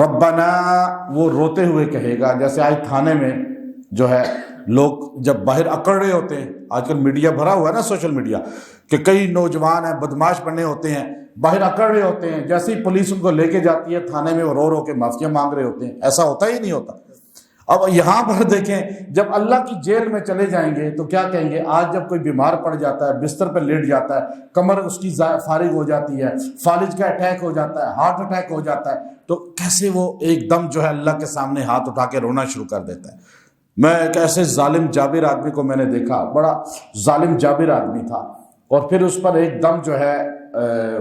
ربنا وہ روتے ہوئے کہے گا، جیسے آج تھانے میں جو ہے لوگ جب باہر اکڑ رہے ہوتے ہیں، آج کل میڈیا بھرا ہوا ہے نا سوشل میڈیا، کہ کئی نوجوان ہیں بدماش بنے ہوتے ہیں، باہر اکڑ رہے ہوتے ہیں، جیسے ہی پولیس ان کو لے کے جاتی ہے تھانے میں، وہ رو رو کے معافیاں مانگ رہے ہوتے ہیں. ایسا ہوتا ہی نہیں ہوتا. اب یہاں پر دیکھیں، جب اللہ کی جیل میں چلے جائیں گے تو کیا کہیں گے؟ آج جب کوئی بیمار پڑ جاتا ہے، بستر پہ لیٹ جاتا ہے، کمر اس کی فارغ ہو جاتی ہے، فالج کا اٹیک ہو جاتا ہے، ہارٹ اٹیک ہو جاتا ہے، تو کیسے وہ ایک دم جو ہے اللہ کے سامنے ہاتھ اٹھا کے رونا شروع کر دیتا ہے. میں ایک ایسے ظالم جابر آدمی کو میں نے دیکھا، بڑا ظالم جابر آدمی تھا، اور پھر اس پر ایک دم جو ہے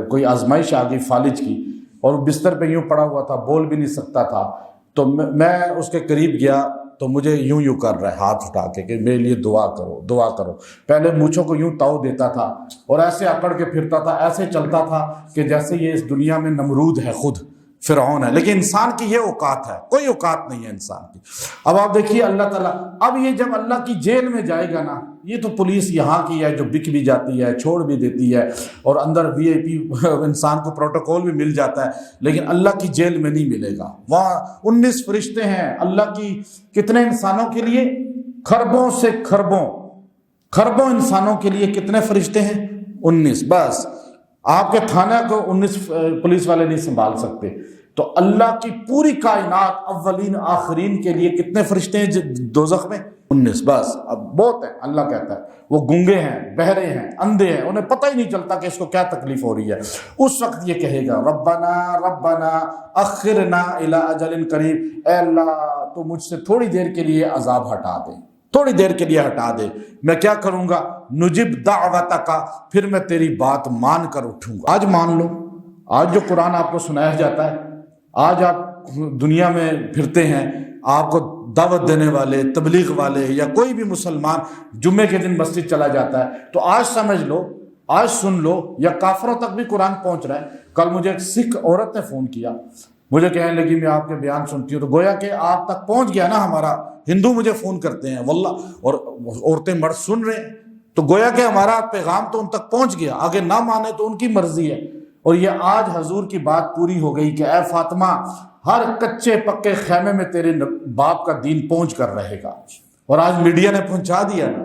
کوئی آزمائش آ گئی فالج کی، اور بستر پہ یوں پڑا ہوا تھا، بول بھی نہیں سکتا تھا. تو میں اس کے قریب گیا تو مجھے یوں کر رہا ہے ہاتھ اٹھا کے کہ میرے لیے دعا کرو دعا کرو. پہلے مونچھوں کو یوں تاؤ دیتا تھا اور ایسے اکڑ کے پھرتا تھا، ایسے چلتا تھا کہ جیسے یہ اس دنیا میں نمرود ہے، خود فرعون ہے. لیکن انسان کی یہ اوقات ہے، کوئی اوقات نہیں ہے انسان کی. اب آپ دیکھیے اللہ تعالیٰ، اب یہ جب اللہ کی جیل میں جائے گا نا، یہ تو پولیس یہاں کی ہے جو بک بھی جاتی ہے، چھوڑ بھی دیتی ہے، اور اندر VIP انسان کو پروٹوکول بھی مل جاتا ہے، لیکن اللہ کی جیل میں نہیں ملے گا. وہاں 19 فرشتے ہیں اللہ کی، کتنے انسانوں کے لیے؟ خربوں سے خربوں انسانوں کے لیے کتنے فرشتے ہیں؟ 19. بس آپ کے تھانہ کو 19 پولیس والے نہیں سنبھال سکتے. تو اللہ کی پوری کائنات اولین آخرین کے لیے کتنے فرشتے ہیں دوزخ میں؟ 19. بس اب بہت ہے. اللہ کہتا ہے وہ گونگے ہیں، بہرے ہیں، اندھے ہیں، انہیں پتہ ہی نہیں چلتا کہ اس کو کیا تکلیف ہو رہی ہے. اس وقت یہ کہے گا ربنا اخرنا الی اجل قریب، اے اللہ تو مجھ سے تھوڑی دیر کے لیے عذاب ہٹا دے، تھوڑی دیر کے لیے ہٹا دے. میں کیا کروں گا؟ نجب دعوتک، پھر میں تیری بات مان کر اٹھوں گا. آج مان لو، آج جو قرآن آپ کو سنایا جاتا ہے، آج آپ دنیا میں پھرتے ہیں، آپ کو دعوت دینے والے، تبلیغ والے یا کوئی بھی مسلمان جمعے کے دن مسجد چلا جاتا ہے، تو آج سمجھ لو، آج سن لو، یا کافروں تک بھی قرآن پہنچ رہا ہے. کل مجھے ایک سکھ عورت نے فون کیا، مجھے کہنے لگی میں آپ کے بیان سنتی ہوں، تو گویا کہ آپ تک پہنچ گیا نا ہمارا. ہندو مجھے فون کرتے ہیں واللہ، اور عورتیں مرد سن رہے ہیں، تو گویا کہ ہمارا پیغام تو ان تک پہنچ گیا. آگے نہ مانے تو ان کی مرضی ہے. اور یہ آج حضور کی بات پوری ہو گئی کہ اے فاطمہ، ہر کچے پکے خیمے میں تیرے باپ کا دین پہنچ کر رہے گا. اور آج میڈیا نے پہنچا دیا نا،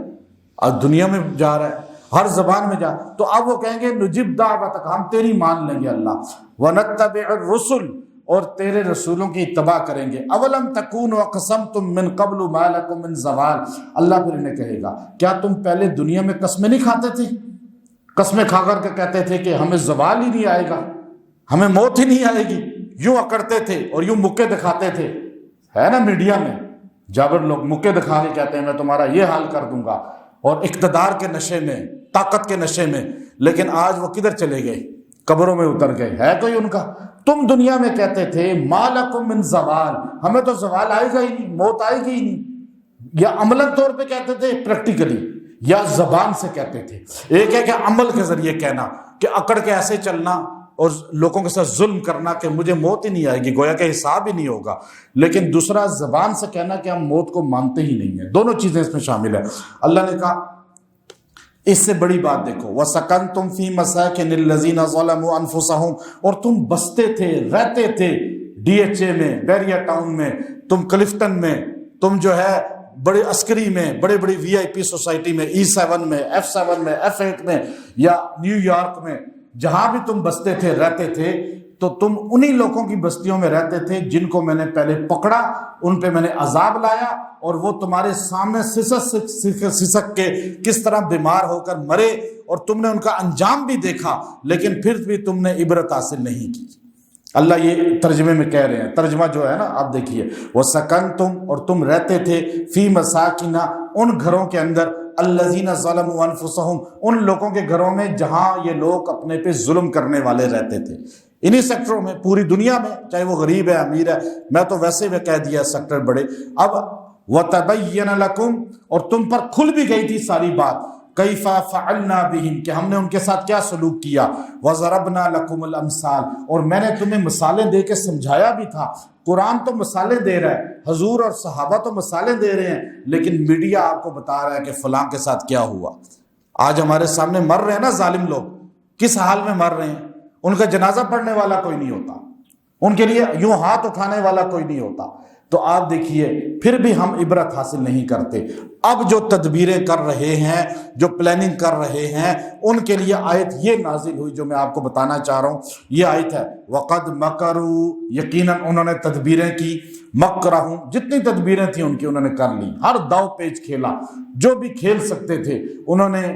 آج دنیا میں جا رہا ہے، ہر زبان میں جا. تو اب وہ کہیں گے نجب دعوتک، ہم تیری مان لیں گے اللہ، ونتبع الرسل، اور تیرے رسولوں کی اتباع کریں گے. اولم تکونوا اقسمتم من قبل ما لکم من زوال، اللہ پھر انہیں کہے گا کیا تم پہلے دنیا میں قسمیں نہیں کھاتے تھے؟ قسمیں کھا کر کے کہتے تھے کہ ہمیں زوال ہی نہیں آئے گا، ہمیں موت ہی نہیں آئے گی. یوں اکڑتے تھے اور یوں مکے دکھاتے تھے، ہے نا میڈیا میں جابر لوگ مکے دکھا کے کہتے ہیں میں تمہارا یہ حال کر دوں گا، اور اقتدار کے نشے میں، طاقت کے نشے میں. لیکن آج وہ کدھر چلے گئے؟ قبروں میں اتر گئے. ہے کوئی ان کا؟ تم دنیا میں کہتے تھے ما لکم من زوال، ہمیں تو زوال آئے گا ہی نہیں، موت آئے گی ہی نہیں. یا عملاً طور پہ کہتے تھے، پریکٹیکلی، یا زبان سے کہتے تھے. ایک ہے کہ عمل کے ذریعے کہنا کہ اکڑ کے ایسے چلنا اور لوگوں کے ساتھ ظلم کرنا کہ مجھے موت ہی نہیں آئے گی، گویا کہ حساب ہی نہیں ہوگا. لیکن دوسرا زبان سے کہنا کہ ہم موت کو مانتے ہی نہیں ہیں. دونوں چیزیں اس میں شامل ہیں. اللہ نے کہا اس سے بڑی بات دیکھو، وَسَكَنْتُمْ فِي مَسَاكِنِ الَّذِينَ ظَلَمُوا أَنفُسَهُمْ، اور تم بستے تھے، رہتے تھے DHA میں، بیریا ٹاؤن میں، تم کلفٹن میں، تم جو ہے بڑے عسکری میں، بڑے بڑی VIP سوسائٹی میں، E7 میں، F7 میں، F8 میں، یا نیو یارک میں، جہاں بھی تم بستے تھے، رہتے تھے، تو تم انہی لوگوں کی بستیوں میں رہتے تھے جن کو میں نے پہلے پکڑا، ان پہ میں نے عذاب لایا، اور وہ تمہارے سامنے سسک کے کس طرح بیمار ہو کر مرے، اور تم نے ان کا انجام بھی دیکھا، لیکن پھر بھی تم نے عبرت حاصل نہیں کی. اللہ یہ ترجمے میں کہہ رہے ہیں، ترجمہ جو ہے نا آپ دیکھیے، وَسَكَنْتُمْ، اور تم رہتے تھے، فی مساکن، ان گھروں کے اندر، الذین ظلموا انفسہم، ان لوگوں کے گھروں میں جہاں یہ لوگ اپنے پہ ظلم کرنے والے رہتے تھے. انہی سیکٹروں میں، پوری دنیا میں، چاہے وہ غریب ہے امیر ہے، میں تو ویسے بھی کہہ دیا سیکٹر بڑے. اب وَتَبَيَّنَ لَكُمْ، اور تم پر کھل بھی گئی تھی ساری بات، کیف فعلنا بہم، کہ ہم نے ان کے ساتھ کیا سلوک کیا. وضربنا لکم الامثال، اور میں نے تمہیں مثالیں دے کے سمجھایا بھی تھا. قرآن تو مثالیں دے رہا ہے، حضور اور صحابہ تو مثالیں دے رہے ہیں، لیکن میڈیا آپ کو بتا رہا ہے کہ فلاں کے ساتھ کیا ہوا. آج ہمارے سامنے مر رہے ہیں نا ظالم لوگ، کس حال میں مر رہے ہیں، ان کا جنازہ پڑھنے والا کوئی نہیں ہوتا. ان کے لیے یوں ہاتھ اٹھانے والا کوئی نہیں ہوتا۔ تو آپ دیکھیے پھر بھی ہم عبرت حاصل نہیں کرتے۔ اب جو تدبیریں کر رہے ہیں، جو پلاننگ کر رہے ہیں، ان کے لیے آیت یہ نازل ہوئی جو میں آپ کو بتانا چاہ رہا ہوں۔ یہ آیت ہے وَقَدْ مَكَرُوا، یقیناً انہوں نے تدبیریں کی، مَكْرَهُمْ، جتنی تدبیریں تھیں ان کی انہوں نے کر لی، ہر داؤ پیچ کھیلا، جو بھی کھیل سکتے تھے انہوں نے،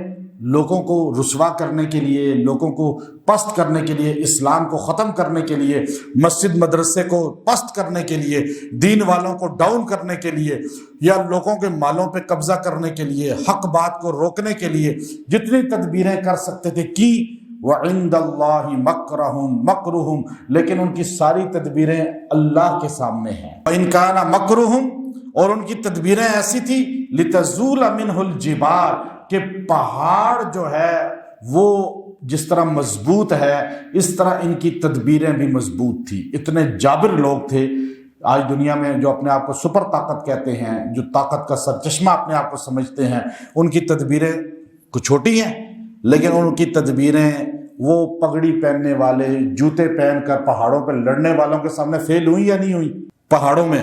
لوگوں کو رسوا کرنے کے لیے، لوگوں کو پست کرنے کے لیے، اسلام کو ختم کرنے کے لیے، مسجد مدرسے کو پست کرنے کے لیے، دین والوں کو ڈاؤن کرنے کے لیے، یا لوگوں کے مالوں پہ قبضہ کرنے کے لیے، حق بات کو روکنے کے لیے جتنی تدبیریں کر سکتے تھے کی۔ وَعِندَ اللَّهِ مَكْرُهُمْ مَكْرُهُمْ، لیکن ان کی ساری تدبیریں اللہ کے سامنے ہیں۔ وَإِنْ كَانَ مَكْرُهُمْ، اور ان کی تدبیریں ایسی تھی لِتَزُولَ مِنْهُ الْجِبَالُ، کہ پہاڑ جو ہے وہ جس طرح مضبوط ہے اس طرح ان کی تدبیریں بھی مضبوط تھی۔ اتنے جابر لوگ تھے آج دنیا میں جو اپنے آپ کو سپر طاقت کہتے ہیں، جو طاقت کا سرچشمہ اپنے آپ کو سمجھتے ہیں، ان کی تدبیریں کچھ چھوٹی ہیں، لیکن ان کی تدبیریں وہ پگڑی پہننے والے، جوتے پہن کر پہاڑوں پہ لڑنے والوں کے سامنے فیل ہوئی یا نہیں ہوئی؟ پہاڑوں میں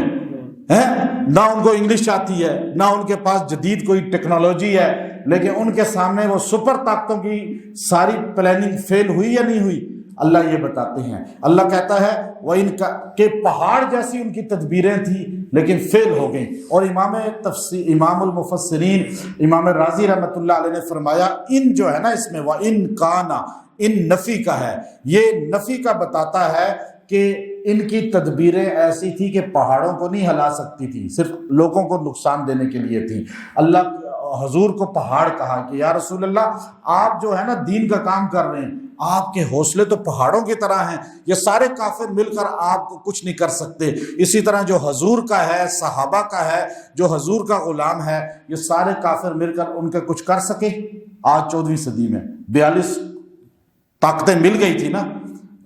نہ ان کو انگلش آتی ہے، نہ ان کے پاس جدید کوئی ٹیکنالوجی ہے، لیکن ان کے سامنے وہ سپر طاقتوں کی ساری پلاننگ فیل ہوئی یا نہیں ہوئی؟ اللہ یہ بتاتے ہیں، اللہ کہتا ہے وہ ان کا کہ پہاڑ جیسی ان کی تدبیریں تھیں لیکن فیل ہو گئیں۔ اور امام المفسرین امام راضی رحمۃ اللہ علیہ نے فرمایا ان جو ہے نا اس میں وَإِن كَانَ، ان نفی کا ہے، یہ نفی کا بتاتا ہے کہ ان کی تدبیریں ایسی تھی کہ پہاڑوں کو نہیں ہلا سکتی تھی، صرف لوگوں کو نقصان دینے کے لیے تھی۔ اللہ حضور کو پہاڑ کہا کہ یا رسول اللہ آپ جو ہے نا دین کا کام کر رہے ہیں، آپ کے حوصلے تو پہاڑوں کی طرح ہیں، یہ سارے کافر مل کر آپ کو کچھ نہیں کر سکتے۔ اسی طرح جو حضور کا ہے، صحابہ کا ہے، جو حضور کا غلام ہے، یہ سارے کافر مل کر ان کے کچھ کر سکے؟ آج 14ویں صدی میں 42 طاقتیں مل گئی تھی نا،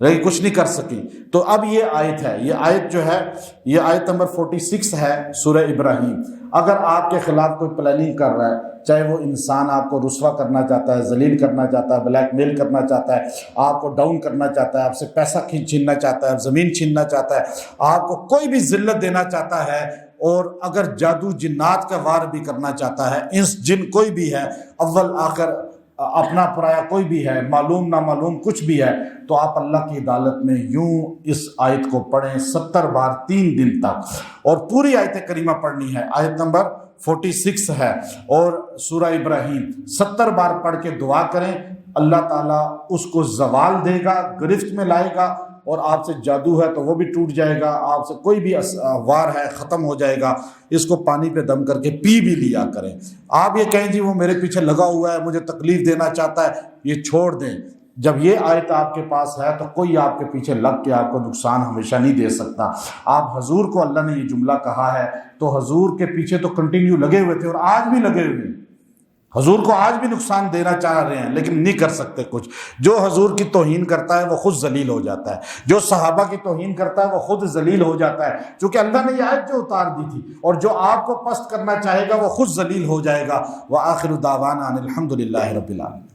لیکن کچھ نہیں کر سکی۔ تو اب یہ آیت ہے، یہ آیت جو ہے یہ آیت نمبر 46 ہے سورہ ابراہیم۔ اگر آپ کے خلاف کوئی پلاننگ کر رہا ہے، چاہے وہ انسان آپ کو رسوا کرنا چاہتا ہے، ذلیل کرنا چاہتا ہے، بلیک میل کرنا چاہتا ہے، آپ کو ڈاؤن کرنا چاہتا ہے، آپ سے پیسہ چھیننا چاہتا ہے، زمین چھیننا چاہتا ہے، آپ کو کوئی بھی ذلت دینا چاہتا ہے، اور اگر جادو جنات کا وار بھی کرنا چاہتا ہے، انس جن کوئی بھی ہے، اول آخر اپنا پرایا کوئی بھی ہے، معلوم نامعلوم کچھ بھی ہے، تو آپ اللہ کی عدالت میں یوں اس آیت کو پڑھیں 70 بار 3 دن تک، اور پوری آیت کریمہ پڑھنی ہے۔ آیت نمبر 46 ہے اور سورہ ابراہیم 70 بار پڑھ کے دعا کریں، اللہ تعالیٰ اس کو زوال دے گا، گرفت میں لائے گا، اور آپ سے جادو ہے تو وہ بھی ٹوٹ جائے گا، آپ سے کوئی بھی وار ہے ختم ہو جائے گا۔ اس کو پانی پہ دم کر کے پی بھی لیا کریں۔ آپ یہ کہیں جی وہ میرے پیچھے لگا ہوا ہے، مجھے تکلیف دینا چاہتا ہے، یہ چھوڑ دیں۔ جب یہ آیت آپ کے پاس ہے تو کوئی آپ کے پیچھے لگ کے آپ کو نقصان ہمیشہ نہیں دے سکتا۔ آپ حضور کو اللہ نے یہ جملہ کہا ہے تو حضور کے پیچھے تو کنٹینیو لگے ہوئے تھے اور آج بھی لگے ہوئے ہیں، حضور کو آج بھی نقصان دینا چاہ رہے ہیں لیکن نہیں کر سکتے کچھ۔ جو حضور کی توہین کرتا ہے وہ خود ذلیل ہو جاتا ہے، جو صحابہ کی توہین کرتا ہے وہ خود ذلیل ہو جاتا ہے، چونکہ اللہ نے یہ آیت جو اتار دی تھی، اور جو آپ کو پست کرنا چاہے گا وہ خود ذلیل ہو جائے گا۔ وآخر دعوانا ان الحمد للہ رب العالمین۔